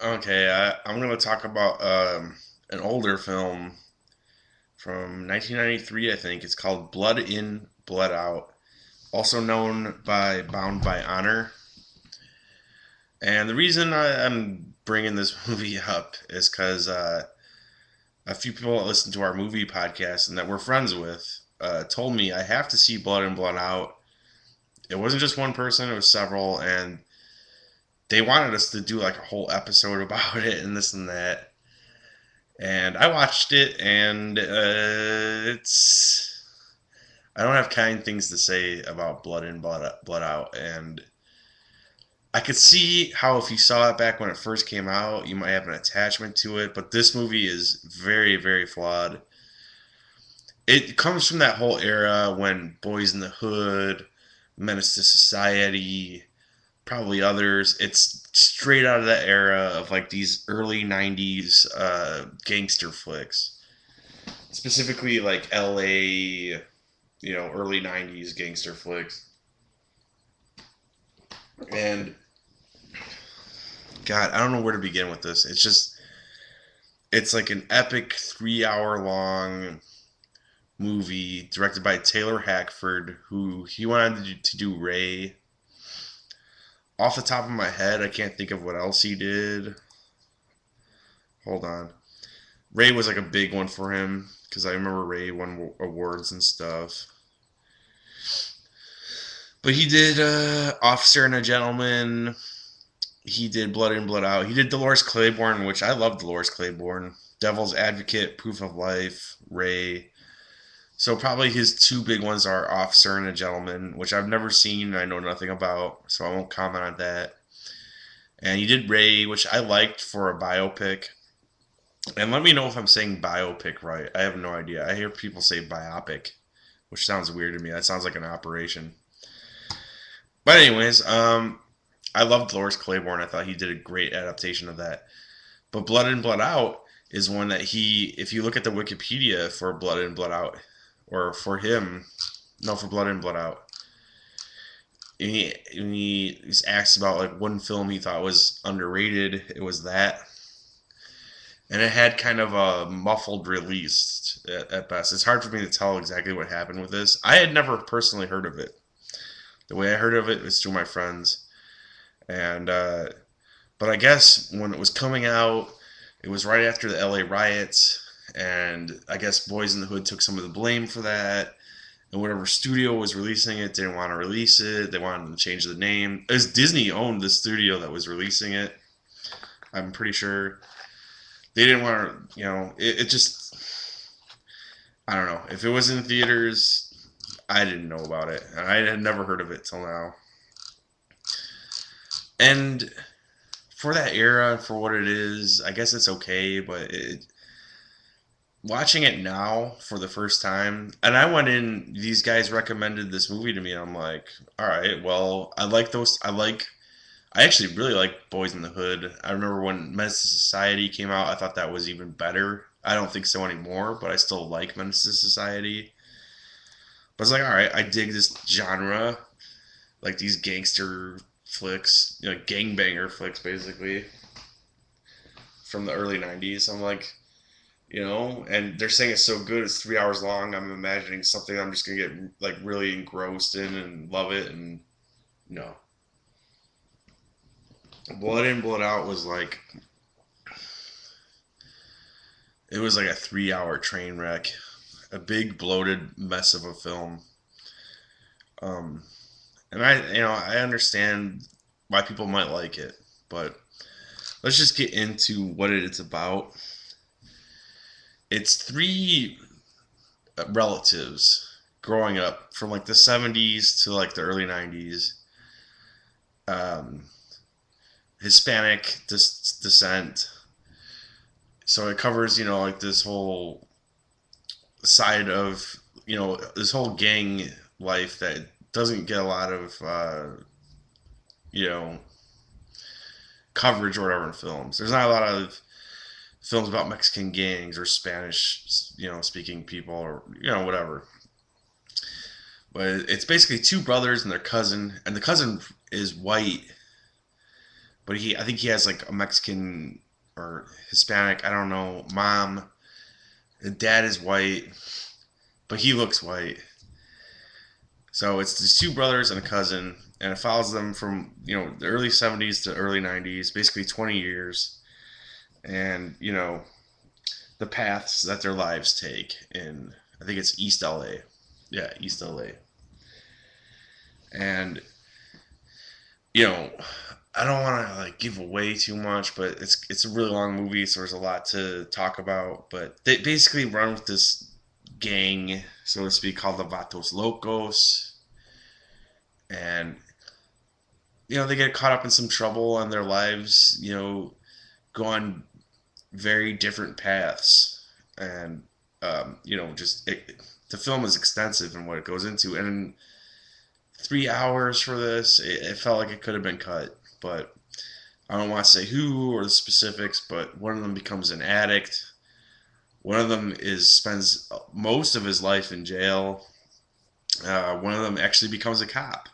Okay, I'm going to talk about an older film from 1993, I think. It's called Blood In, Blood Out, also known by Bound by Honor. And the reason I'm bringing this movie up is because a few people that listen to our movie podcast and that we're friends with told me I have to see Blood In, Blood Out. It wasn't just one person, it was several, and they wanted us to do like a whole episode about it and this and that. And I watched it, and it's I don't have kind things to say about Blood In, Blood Out, and I could see how if you saw it back when it first came out, you might have an attachment to it. But this movie is very, very flawed. It comes from that whole era when Boys in the Hood, Menace to Society, probably others. It's straight out of that era of like these early '90s gangster flicks, specifically like L.A. Early '90s gangster flicks. And God, I don't know where to begin with this. It's like an epic 3 hour long movie directed by Taylor Hackford, who he wanted to do Ray. Off the top of my head, I can't think of what else he did. Hold on. Ray was like a big one for him because I remember Ray won awards and stuff. But he did Officer and a Gentleman. He did Blood In, Blood Out. He did Dolores Claiborne, which I love Dolores Claiborne. Devil's Advocate, Proof of Life, Ray. So probably his two big ones are Officer and a Gentleman, which I've never seen and I know nothing about, so I won't comment on that. And he did Ray, which I liked for a biopic. And let me know if I'm saying biopic right. I have no idea. I hear people say biopic, which sounds weird to me. That sounds like an operation. But anyways, I love Dolores Claiborne. I thought he did a great adaptation of that. But Blood In, Blood Out is one that if you look at the Wikipedia for Blood In, Blood Out, or for him, no, for Blood In, Blood Out, he's asked about like one film he thought was underrated. It was that. And it had kind of a muffled release at best. It's hard for me to tell exactly what happened with this. I had never personally heard of it. The way I heard of it was through my friends. And but I guess when it was coming out, it was right after the LA riots, and I guess Boys in the Hood took some of the blame for that. And whatever studio was releasing it didn't want to release it. They wanted to change the name. As Disney owned the studio that was releasing it, I'm pretty sure they didn't want to. It just I don't know. If it was in theaters, I didn't know about it, and I had never heard of it till now. And for that era, for what it is, I guess it's okay. But watching it now for the first time, and I went in. These guys recommended this movie to me, and I'm like, all right, well, I like those. I actually really like Boys in the Hood. I remember when Menace to Society came out, I thought that was even better. I don't think so anymore, but I still like Menace to Society. But it's like, all right, I dig this genre, like these gangster flicks, gangbanger flicks, basically from the early '90s. I'm like, and they're saying it's so good, it's 3 hours long. I'm imagining something I'm just gonna get like really engrossed in and love it, and no. Blood In, Blood Out was like it was like a 3 hour train wreck, a big bloated mess of a film. Um, and I understand why people might like it, but let's just get into what it's about. It's three relatives growing up from like the '70s to like the early '90s. Um, Hispanic descent. So it covers, like this whole side of, this whole gang life that doesn't get a lot of, you know, coverage or whatever in films. There's not a lot of films about Mexican gangs or Spanish, speaking people or, whatever. But it's basically two brothers and their cousin, and the cousin is white, but I think he has like a Mexican or Hispanic, I don't know, mom. The dad is white, but he looks white. So it's these two brothers and a cousin, and it follows them from the early '70s to early '90s, basically 20 years, and the paths that their lives take in, I think it's East LA. Yeah, East LA. And you know, I don't want to like give away too much, but it's a really long movie, so there's a lot to talk about. But they basically run with this gang, so to speak, called the Vatos Locos, and they get caught up in some trouble, and their lives, go on very different paths, and just the film is extensive in what it goes into, and in 3 hours for this, it felt like it could have been cut, but I don't want to say who or the specifics, but one of them becomes an addict. One of them is spends most of his life in jail. One of them actually becomes a cop,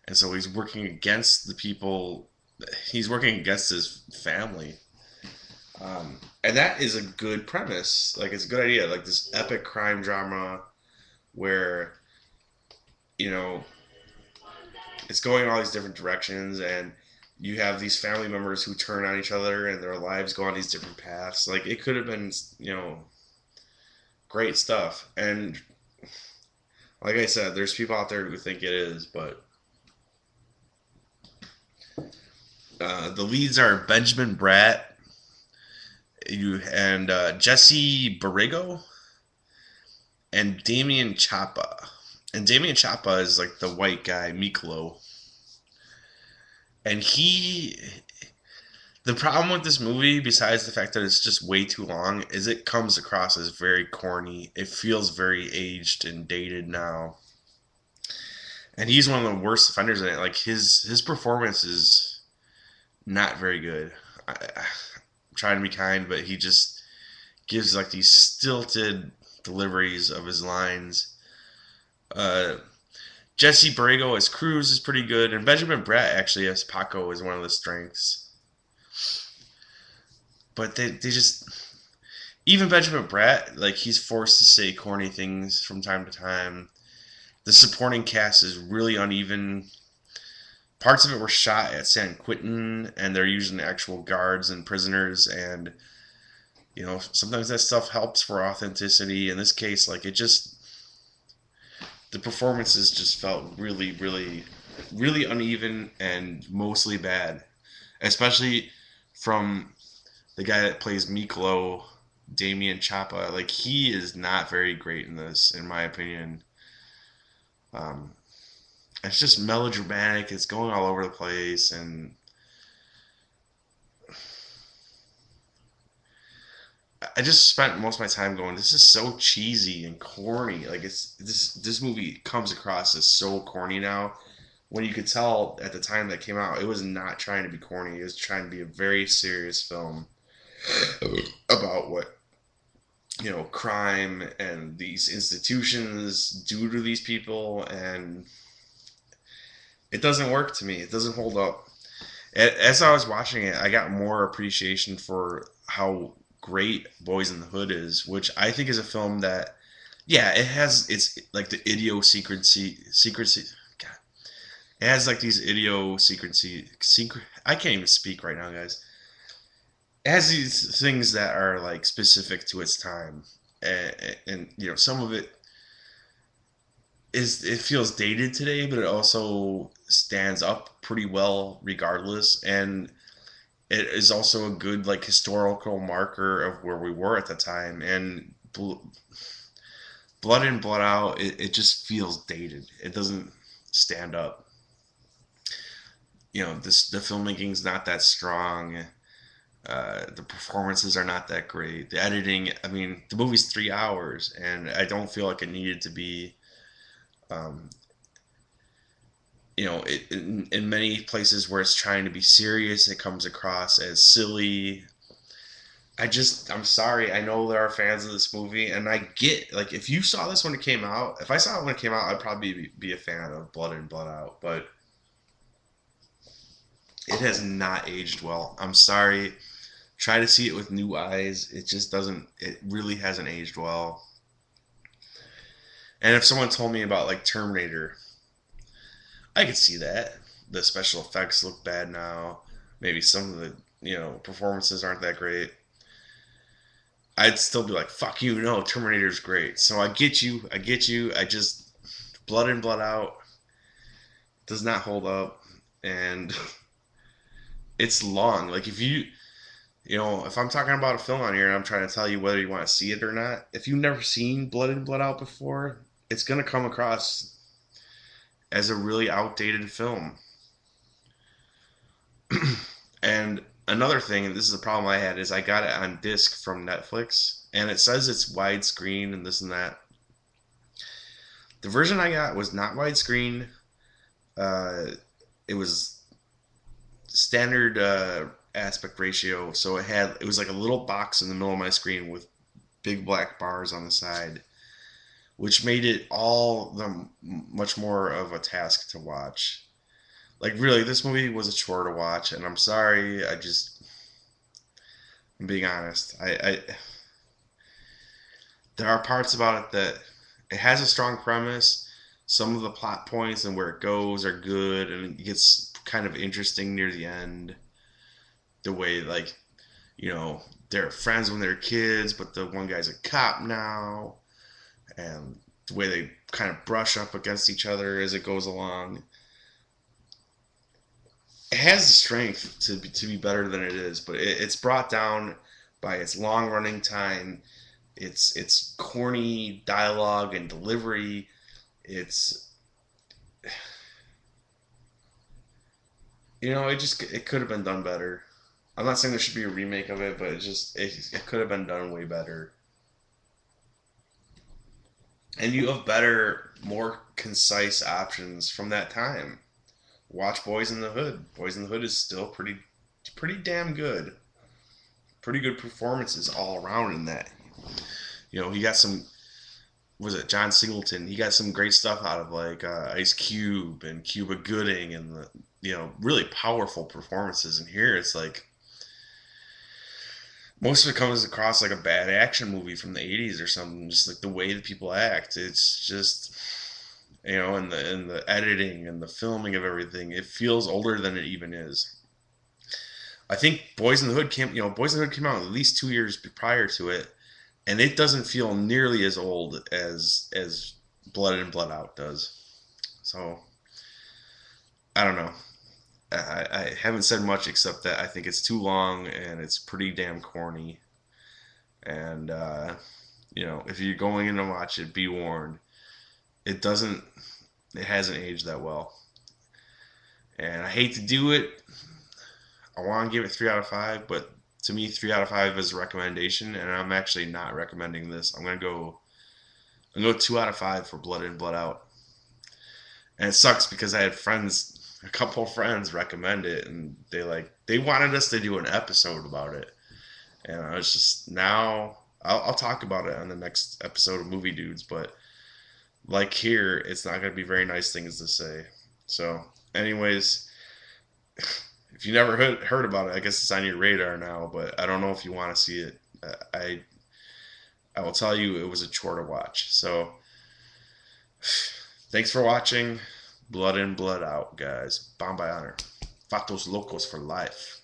and so he's working against the people. He's working against his family, and that is a good premise. Like it's a good idea. Like this epic crime drama where you know it's going in all these different directions, and you have these family members who turn on each other and their lives go on these different paths. Like it could have been great stuff. And like I said, there's people out there who think it is, but the leads are Benjamin Bratt, and Jesse Borrego, and Damien Chapa. And Damien Chapa is like the white guy, Miklo. And the problem with this movie, besides the fact that it's just way too long, is it comes across as very corny. It feels very aged and dated now. And he's one of the worst offenders in it. Like his performance is not very good. I'm trying to be kind, but he just gives like these stilted deliveries of his lines. Uh, Jesse Borrego as Cruz is pretty good, and Benjamin Bratt actually as Paco is one of the strengths. But they just even Benjamin Bratt, like he's forced to say corny things from time to time. The supporting cast is really uneven. Parts of it were shot at San Quentin, and they're using actual guards and prisoners, and sometimes that stuff helps for authenticity. In this case, like it just the performances just felt really, really, really uneven and mostly bad, especially from the guy that plays Miklo, Damien Chapa. Like he is not very great in this, in my opinion. Um, it's just melodramatic. It's going all over the place, and I just spent most of my time going, "This is so cheesy and corny." Like this movie comes across as so corny now. When you could tell at the time that came out, it was not trying to be corny. It was trying to be a very serious film about what crime and these institutions do to these people, and it doesn't work to me. It doesn't hold up. As I was watching it, I got more appreciation for how great Boys in the Hood is, which I think is a film that, yeah, it has it's like the secrecy. God, it has like these idiosyncrasy. I can't even speak right now, guys. It has these things that are like specific to its time, and some of it it feels dated today, but it also stands up pretty well regardless, and it is also a good like historical marker of where we were at the time. And Blood In Blood Out, it just feels dated. It doesn't stand up. The filmmaking's not that strong. The performances are not that great. The editing, I mean, the movie's 3 hours, and I don't feel like it needed to be. Um, in many places where it's trying to be serious, it comes across as silly. I'm sorry. I know there are fans of this movie, and I get like if you saw this when it came out, if I saw it when it came out, I'd probably be a fan of Blood In Blood Out. But It has not aged well. I'm sorry. Try to see it with new eyes. It just doesn't. It really hasn't aged well. And if someone told me about like Terminator, I could see that. The special effects look bad now. Maybe some of the performances aren't that great. I'd still be like, "Fuck you, no, Terminator's great." So I get you. I get you. I just Blood in, Blood Out does not hold up, and it's long. Like if I'm talking about a film on here and I'm trying to tell you whether you want to see it or not, if you've never seen Blood in, Blood Out before, it's gonna come across as a really outdated film. And another thing, and this is the problem I had, is I got it on disc from Netflix, and it says it's widescreen and this and that. The version I got was not widescreen. Uh, it was standard aspect ratio, so it was like a little box in the middle of my screen with big black bars on the side, which made it all the much more of a task to watch. Like really, this movie was a chore to watch, and I'm sorry. I'm being honest. There are parts about it that it has a strong premise. Some of the plot points and where it goes are good, and it gets kind of interesting near the end. The way like they're friends when they're kids, but the one guy's a cop now, and the way they kind of brush up against each other as it goes along. It has the strength to be better than it is, but it's brought down by its long running time, its corny dialogue and delivery. It's it could have been done better. I'm not saying there should be a remake of it, but it could have been done way better. And you have better, more concise options from that time. Watch Boys in the Hood. Boys in the Hood is still pretty damn good. Pretty good performances all around in that. He got some, was it John Singleton? He got some great stuff out of like Ice Cube and Cuba Gooding and the really powerful performances. And here it's like most of it comes across like a bad action movie from the 80s or something, just like the way that people act. It's just and the editing and the filming of everything, it feels older than it even is. I think Boys in the Hood came out at least 2 years prior to it, and it doesn't feel nearly as old as Blood In Blood Out does. So I don't know. I haven't said much except that I think it's too long and it's pretty damn corny. And if you're going in to watch it, be warned. It doesn't. It hasn't aged that well. And I hate to do it. I want to give it 3 out of 5, but to me, 3 out of 5 is a recommendation, and I'm actually not recommending this. I'm gonna go 2 out of 5 for Blood In, Blood Out. And it sucks because I had a couple of friends recommend it, and they wanted us to do an episode about it, and I was just now I'll talk about it on the next episode of Movie Dudes, but like here, it's not gonna be very nice things to say. So, anyways, if you never heard about it, I guess it's on your radar now, but I don't know if you want to see it. I will tell you it was a chore to watch. So, thanks for watching. Blood In, Blood Out, guys. Bound by honor. Fatos locos for life.